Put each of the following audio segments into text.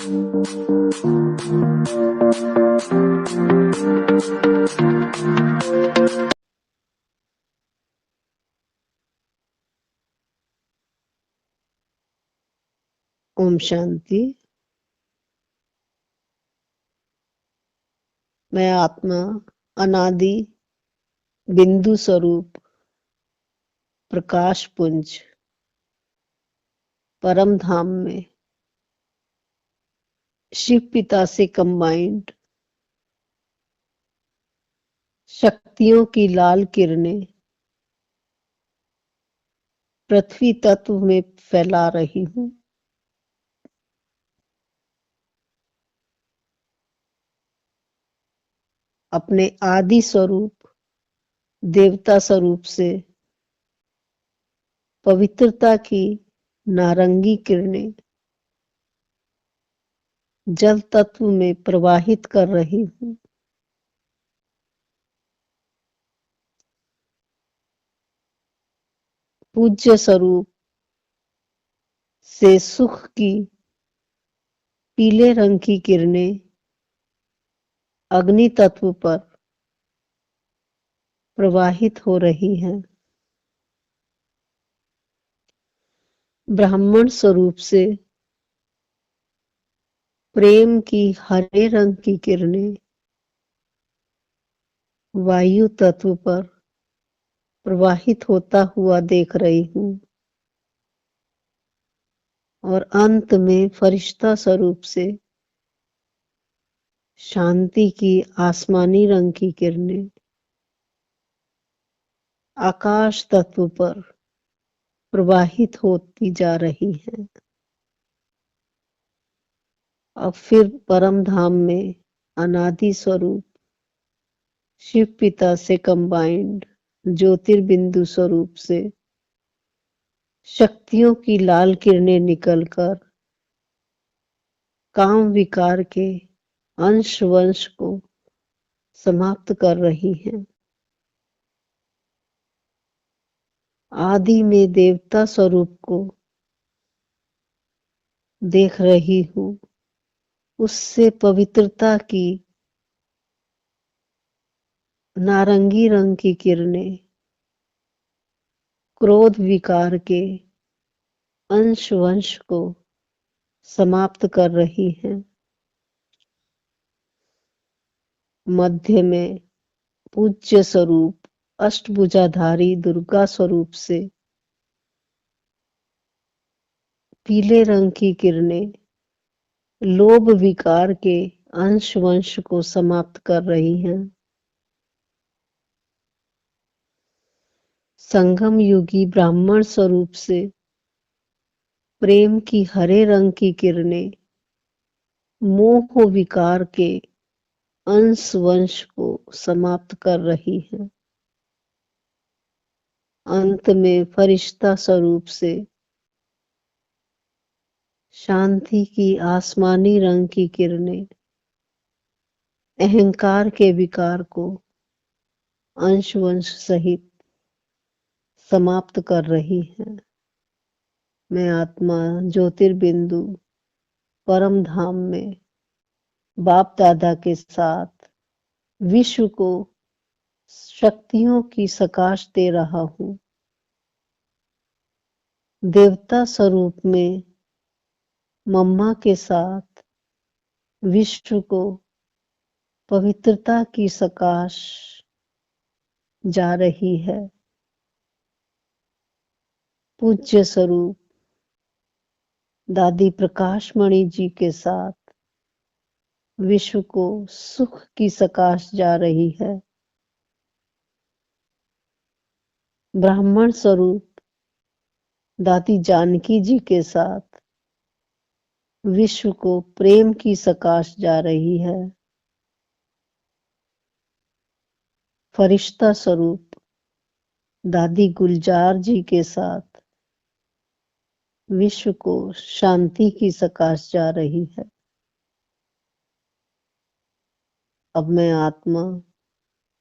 ओम शांति। मैं आत्मा अनादि बिंदु स्वरूप प्रकाश पुंज परम धाम में शिव पिता से कंबाइंड शक्तियों की लाल किरणें पृथ्वी तत्व में फैला रही हूं। अपने आदि स्वरूप देवता स्वरूप से पवित्रता की नारंगी किरणें जल तत्व में प्रवाहित कर रही हूं। पूज्य स्वरूप से सुख की पीले रंग की किरणें अग्नि तत्व पर प्रवाहित हो रही हैं। ब्राह्मण स्वरूप से प्रेम की हरे रंग की किरणें वायु तत्व पर प्रवाहित होता हुआ देख रही हूं और अंत में फरिश्ता स्वरूप से शांति की आसमानी रंग की किरणें आकाश तत्व पर प्रवाहित होती जा रही हैं। अब फिर परम धाम में अनादि स्वरूप शिव पिता से कंबाइंड ज्योतिर्बिंदु स्वरूप से शक्तियों की लाल किरणें निकलकर काम विकार के अंश वंश को समाप्त कर रही हैं। आदि में देवता स्वरूप को देख रही हूं। उससे पवित्रता की नारंगी रंग की किरणें क्रोध विकार के अंश वंश को समाप्त कर रही हैं। मध्य में पूज्य स्वरूप अष्टभुजाधारी दुर्गा स्वरूप से पीले रंग की किरणें लोभ विकार के अंश वंश को समाप्त कर रही हैं। संगम युगी ब्राह्मण स्वरूप से प्रेम की हरे रंग की किरणें मोह विकार के अंश वंश को समाप्त कर रही हैं। अंत में फरिश्ता स्वरूप से शांति की आसमानी रंग की किरणें अहंकार के विकार को अंश वंश सहित समाप्त कर रही है। मैं आत्मा ज्योतिर्बिंदु परम धाम में बाप दादा के साथ विश्व को शक्तियों की सकाश दे रहा हूं। देवता स्वरूप में मम्मा के साथ विश्व को पवित्रता की सकाश जा रही है। पूज्य स्वरूप दादी प्रकाश मणि जी के साथ विश्व को सुख की सकाश जा रही है। ब्राह्मण स्वरूप दादी जानकी जी के साथ विश्व को प्रेम की सकाश जा रही है। फरिश्ता स्वरूप दादी गुलजार जी के साथ विश्व को शांति की सकाश जा रही है। अब मैं आत्मा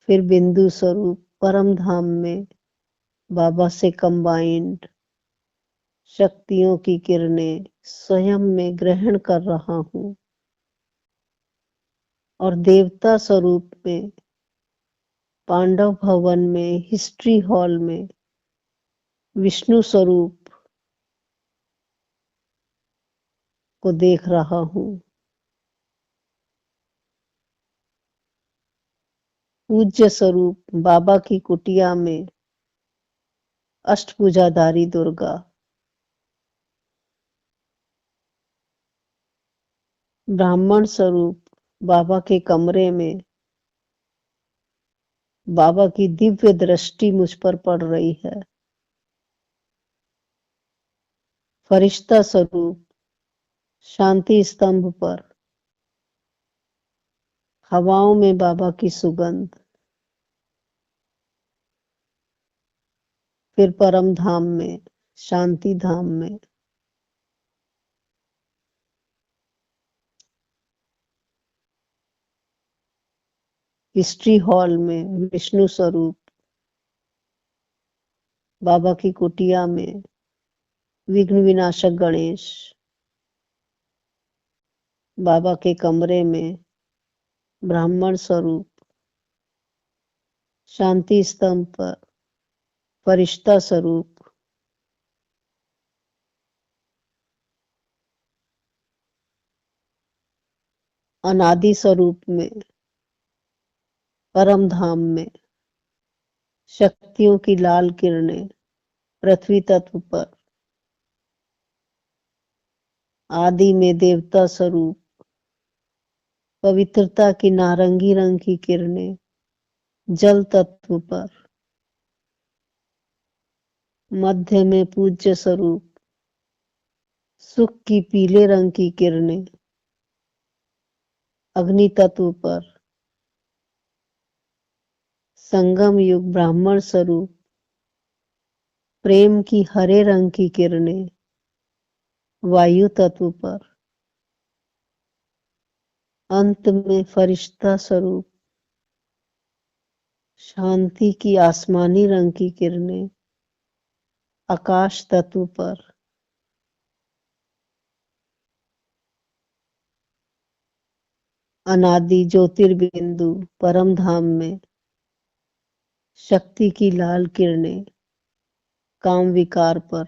फिर बिंदु स्वरूप परम धाम में बाबा से कंबाइंड शक्तियों की किरणें स्वयं में ग्रहण कर रहा हूं और देवता स्वरूप में पांडव भवन में हिस्ट्री हॉल में विष्णु स्वरूप को देख रहा हूं। पूज्य स्वरूप बाबा की कुटिया में अष्टभुजाधारी दुर्गा, ब्राह्मण स्वरूप बाबा के कमरे में बाबा की दिव्य दृष्टि मुझ पर पड़ रही है। फरिश्ता स्वरूप शांति स्तंभ पर हवाओं में बाबा की सुगंध। फिर परम धाम में, शांति धाम में हिस्ट्री हॉल में विष्णु स्वरूप बाबा की कुटिया में विघ्न विनाशक गणेश, बाबा के कमरे में ब्राह्मण स्वरूप शांति स्तंभ पर फरिश्ता स्वरूप, अनादि स्वरूप में परम धाम में शक्तियों की लाल किरणें पृथ्वी तत्व पर, आदि में देवता स्वरूप पवित्रता की नारंगी रंग की किरणें जल तत्व पर, मध्य में पूज्य स्वरूप सुख की पीले रंग की किरणें अग्नि तत्व पर, संगम युग ब्राह्मण स्वरूप प्रेम की हरे रंग की किरणें वायु तत्व पर, अंत में फरिश्ता स्वरूप शांति की आसमानी रंग की किरणें आकाश तत्व पर, अनादि ज्योतिर्बिंदु परम धाम में शक्ति की लाल किरणें काम विकार पर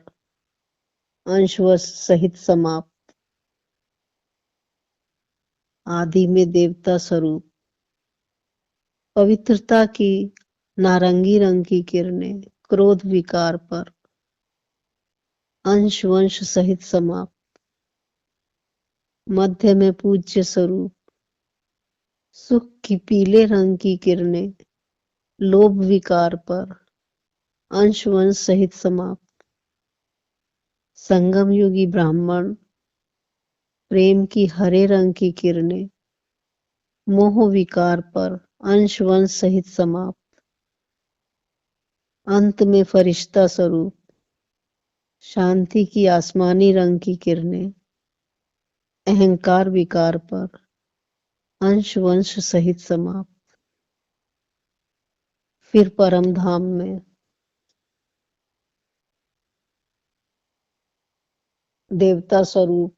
अंशवश सहित समाप्त, आदि में देवता स्वरूप पवित्रता की नारंगी रंग की किरणें क्रोध विकार पर अंश वंश सहित समाप्त, मध्य में पूज्य स्वरूप सुख की पीले रंग की किरणें लोभ विकार पर अंश वंश सहित समाप्त, संगम युगी ब्राह्मण प्रेम की हरे रंग की किरणें मोह विकार पर अंश वंश सहित समाप्त, अंत में फरिश्ता स्वरूप शांति की आसमानी रंग की किरणें अहंकार विकार पर अंश वंश सहित समाप्त। फिर परम धाम में देवता स्वरूप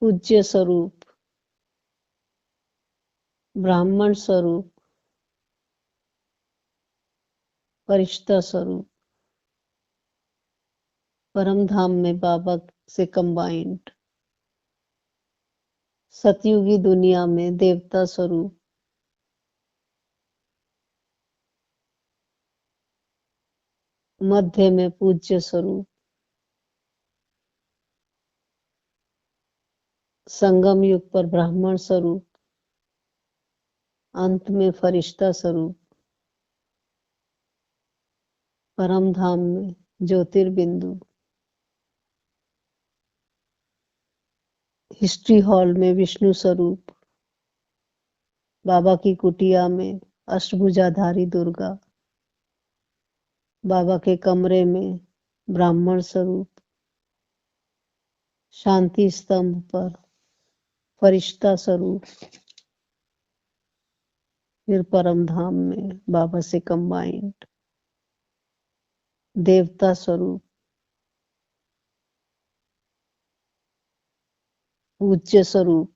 पूज्य स्वरूप ब्राह्मण स्वरूप फरिश्ता स्वरूप परम धाम में बाबा से कंबाइंड, सतयुगी दुनिया में देवता स्वरूप मध्य में पूज्य स्वरूप, संगम युग पर ब्राह्मण स्वरूप, अंत में फरिश्ता स्वरूप, परम धाम में ज्योतिर्बिंदु, हिस्ट्री हॉल में विष्णु स्वरूप, बाबा की कुटिया में अष्टभुजाधारी दुर्गा, बाबा के कमरे में ब्राह्मण स्वरूप, शांति स्तंभ पर फरिश्ता स्वरूप, फिर परम धाम में बाबा से कंबाइंड। देवता स्वरूप, पूज्य स्वरूप,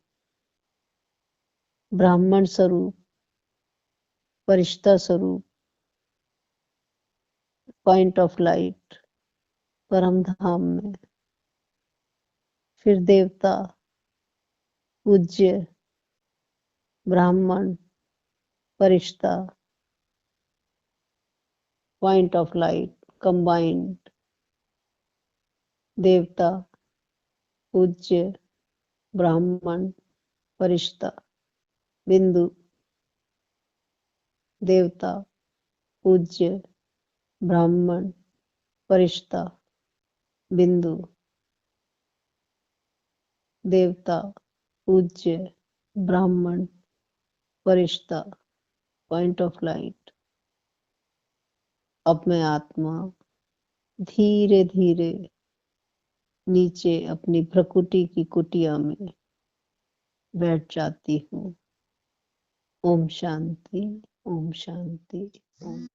ब्राह्मण स्वरूप, फरिश्ता स्वरूप, पॉइंट ऑफ लाइट, परम धाम में। फिर देवता, पूज्य, ब्राह्मण, फरिश्ता, पॉइंट ऑफ लाइट कंबाइंड। देवता, पूज्य, ब्राह्मण, फरिश्ता, बिंदु। देवता, पूज्य, ब्राह्मण, फरिश्ता, बिंदु। देवता, पूज्य, ब्राह्मण, फरिश्ता, पॉइंट ऑफ लाइट। अब मैं आत्मा धीरे धीरे नीचे अपनी प्रकृति की कुटिया में बैठ जाती हूँ। ओम शांति, ओम शांति, ओम।